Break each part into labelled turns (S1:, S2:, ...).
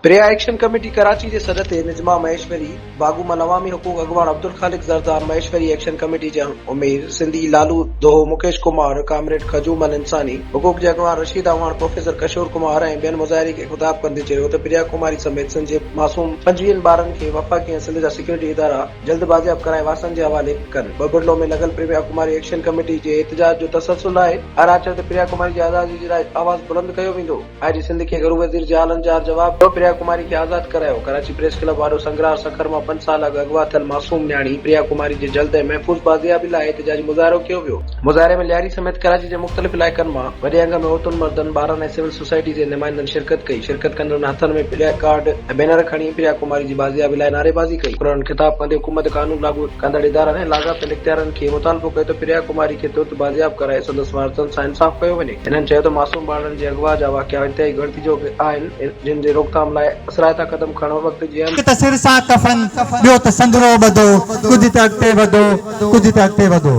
S1: Priya action committee Karachi जे सदर ते निजमा महेश्वरी बागूमल अवामी हुकूक अगवान अब्दुल खालिक ज़रदार महेश्वरी एक्शन कमेटी जे उमेर सिंधी लालू दोहो मुकेश कुमार कामरेड खजूमल इंसानी हुकूक जे अगवान रशीद अवान प्रोफेसर कशोर कुमार ऐं ॿियनि मुज़ाहिरी खे ख़िताब कंदे चयो त प्रिया कुमारी समेत सिंध जे मासूम 25 ॿारनि खे वफ़ाक़ी ऐं सिंध जा सिक्योरिटी इदारा जल्द बाज़ियाब कराए वासनि जे हवाले कनि। बबरलो में लॻल प्रिया कुमारी एक्शन कमेटी जे एहतजाज जो तसलसल आहे। हर आचर ते प्रिया कुमारी जी आज़ादी जे लाइ आवाज़ बुलंद कयो वेंदो। आई सिंध खे गरू वज़ीर जे आलमजार जवाब ॾिनो। प्रिया कुमारी खे आज़ाद करायो। कराची प्रेस क्लब वारो संग्रार सखर मां 5 साल अॻु अगवा थियल मासूम न्याणी प्रिया कुमारी जे जल्द ऐं महफ़ूज़ बाज़ियाबी लाइ एहतजाजी मुज़ाहिरो कयो वियो। मुज़ाहिरे में लियारी समेत कराची जे मुख़्तलिफ़ इलाइक़नि मां वॾे अंग में औरतुनि मर्दनि ॿारनि ऐं सिविल सोसाइटी जे नुमाइंदनि शिरकत कई। शिरकत कंदड़नि हथनि में प्ले कार्ड ऐं बैनर खणी प्रिया कुमारी जी बाज़ियाबी लाइ नारेबाज़ी कई। उन्हनि ख़िताब कंदे हुकूमत क़ानून लागू कंदड़ इदारनि ऐं लाॻापियल इख़्तियारनि खे मुतालबो कयो त प्रिया कुमारी खे तुर्त बाज़ियाब कराए संदसि वारसनि सां इंसाफ़ कयो वञे। हिननि चयो त मासूम ॿारनि जे अगवा जा वाक़िया इंतहाई गिणती जो आहिनि जिन जे रोकथाम लाइ असराइता क़दम खणण वक़्त जी
S2: सिर सां कफन ॿियो त संदरो ॿधो कुझु त अॻिते वधो कुझु त अॻिते वधो।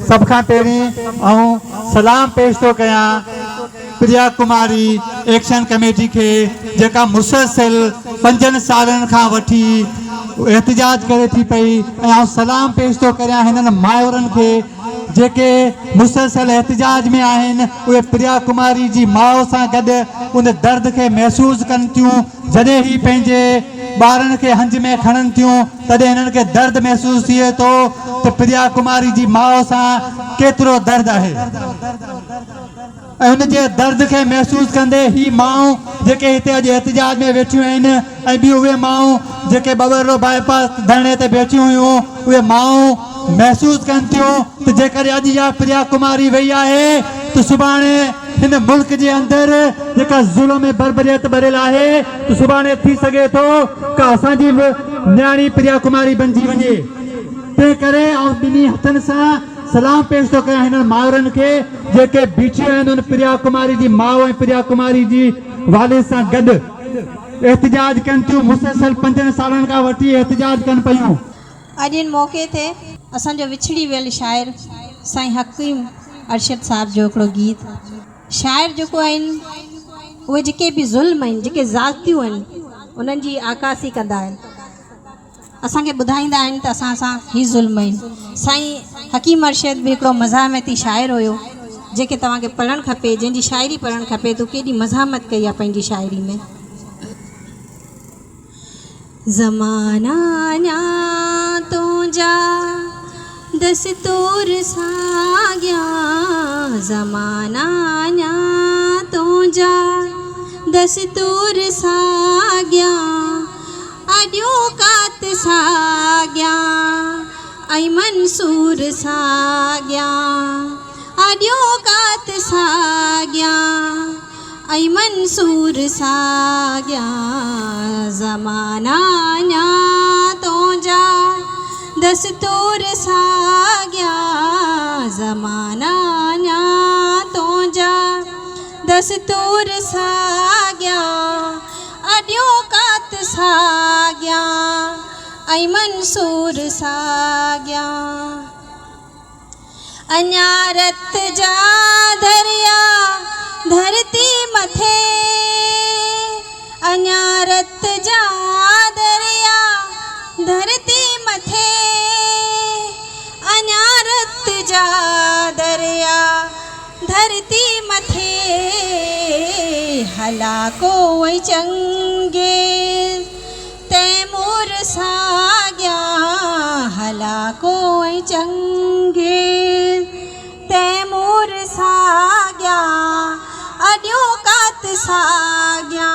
S2: सभ खां पहिरीं सलाम पेश थो कयां प्रिया कुमारी एक्शन कमेटी खे जेका मुसलसिल 5 सालनि खां वठी एहतजाज करे थी पई ऐं सलाम पेश थो करियां हिननि माउरनि खे जेके मुसलसिल एहतजाज में आहिनि। उहे प्रिया कुमारी जी माउ सां गॾु उन दर्द खे महसूस कनि थियूं। जॾहिं ही पंहिंजे ॿारनि खे हंज में खणनि थियूं तॾहिं हिननि खे दर्द महसूस थिए थो त प्रिया कुमारी जी माउ सां केतिरो दर्द आहे ऐं हुनजे दर्द खे महसूस कंदे ही माउ जेके हिते अॼु एहतजाज में वेठियूं आहिनि ऐं ॿियूं उहे माउ जेके बबरलो बाईपास धरणे ते वेठियूं हुयूं उहे माउ महसूस कनि थियूं त जेकर अॼु इहा प्रिया कुमारी वई आहे त सुभाणे हिन मुल्क जे अंदरि जेका ज़ुल्म ऐं बर्बरियत भरियल आहे त सुभाणे थी सघे थो का असांजी न्याणी प्रिया कुमारी बणिजी वञे। तंहिं करे ॿिन्ही हथनि सां सलाम पेश थो कयां हिननि माउरनि खे जेके बीठियूं आहिनि उन प्रिया कुमारी जी माउ ऐं प्रिया कुमारी जी वालिद सां गॾु एहतजाज कनि थियूं। मुसलसल 5 सालनि खां वठी एहतजाज कनि पियूं।
S3: अॼु इन मौक़े ते असांजो विछड़ी वियल शाइर साईं हकीम अरशद साहब जो हिकिड़ो गीत शाइर जेको आहिनि उहे जेके बि ज़ुल्म आहिनि जेके ज़ातियूं आहिनि उन्हनि जी आकासी कंदा आहिनि। असांखे ॿुधाईंदा आहिनि त असां सां ही ज़ुल्म आहिनि। साईं हकीम अरशद बि हिकिड़ो मज़ामती शाइर हुयो जेके तव्हांखे पढ़णु खपे जंहिंजी शाइरी पढ़णु खपे तो केॾी मज़ामत कई आहे पंहिंजी शाइरी में। ज़माना न्या तुंहिंजा दस्तूर साॻिया ज़माना न्या तुंहिंजा दस्तूर साॻिया अॾियो कात साॻिया ऐं मंसूर साॻिया अॾियो कात साॻिया ऐं मंसूर साॻिया ज़माना न्या तुंहिंजा दस्तूर साॻिया ज़माना न्या तुंहिंजा दस्तूर साॻिया अॾियो कात साॻिया ऐं मंसूर साॻिया अञा रत जा दरिया धरती मथे अञा रत जा दरिया धरती मथे अञा रत जा दरिया धरती मथे हलाको चंगे तैमूर साॻिया हलाको चंगे तैमूर साॻिया अॾियो कात साॻिया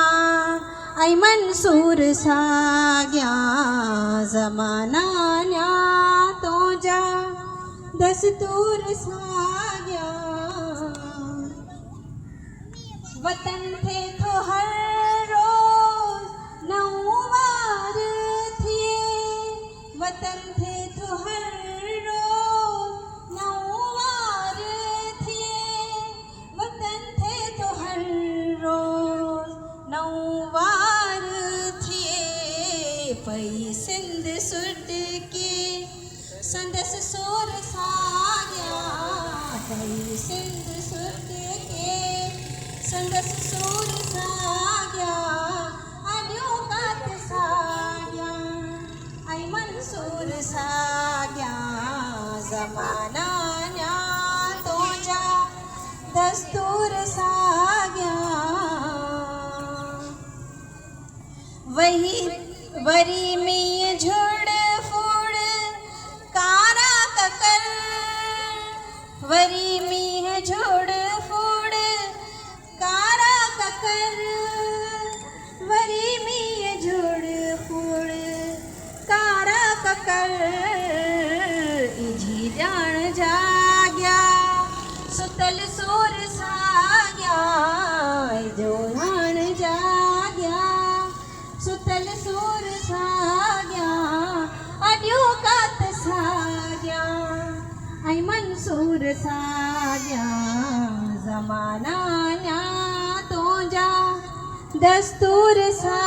S3: ऐं मंसूर साॻिया ज़माना न्या तुंहिंजा दस्तूर साॻिया वतन थे थो हर रोज़ नओं वार थिए वतन थे थो हर रोज़ नओं वार थिए वतन थे थो हर रोज़ नओं वार थिए पई सिंध सुड के संदसि सोर साॻिया पई सिंध सुड के संदसि सोर साॻिया अॾियो वही वरी में झुड़ फुड़ कारा ककर वरी में झुड़ फुड़ कारा ककर वरी में झुड़ फुड़ कारा ककर इजी जान जाग्या सुतल सूर साग्या जो जान जाग्या सुतल सूर साग्या अड्यो कात साग्या आई मंसूर साग्या जमाना न्या तो जा दस्तूर सा